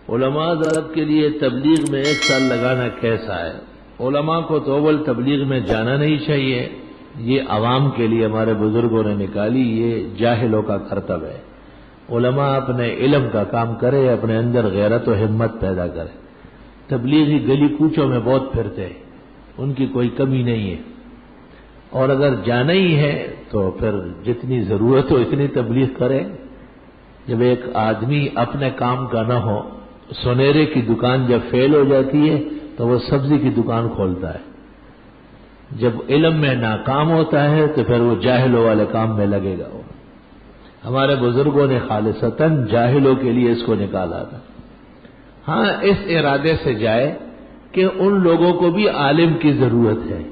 علماء حضرات کے لیے تبلیغ میں 1 سال لگانا کیسا ہے؟ علماء کو تو اول تبلیغ میں جانا نہیں چاہیے، یہ عوام کے لیے ہمارے بزرگوں نے نکالی، یہ جاہلوں کا کرتب ہے۔ علماء اپنے علم کا کام کرے، اپنے اندر غیرت و ہمت پیدا کرے۔ تبلیغی گلی کوچوں میں بہت پھرتے ہیں، ان کی کوئی کمی نہیں ہے، اور اگر جانا ہی ہے تو پھر جتنی ضرورت ہو اتنی تبلیغ کرے۔ جب ایک آدمی اپنے کام کا نہ ہو، سونیرے کی دکان جب فیل ہو جاتی ہے تو وہ سبزی کی دکان کھولتا ہے، جب علم میں ناکام ہوتا ہے تو پھر وہ جاہلوں والے کام میں لگے گا۔ ہمارے بزرگوں نے خالصتاً جاہلوں کے لیے اس کو نکالا تھا۔ ہاں، اس ارادے سے جائے کہ ان لوگوں کو بھی عالم کی ضرورت ہے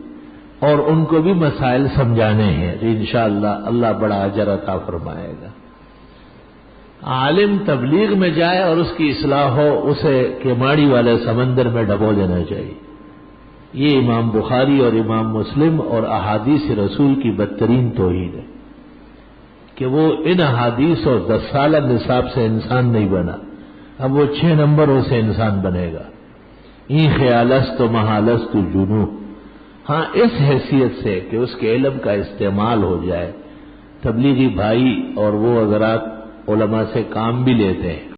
اور ان کو بھی مسائل سمجھانے ہیں، انشاءاللہ اللہ بڑا اجر عطا فرمائے گا۔ عالم تبلیغ میں جائے اور اس کی اصلاح ہو، اسے کیماڑی والے سمندر میں ڈبو دینا چاہیے۔ یہ امام بخاری اور امام مسلم اور احادیث رسول کی بدترین توہین ہے کہ وہ ان احادیث اور 10 سالہ نصاب سے انسان نہیں بنا، اب وہ 6 نمبروں سے انسان بنے گا۔ این خیالست و محالست جنو، ہاں اس حیثیت سے کہ اس کے علم کا استعمال ہو جائے۔ تبلیغی بھائی اور وہ حضرات علماء سے کام بھی لیتے ہیں،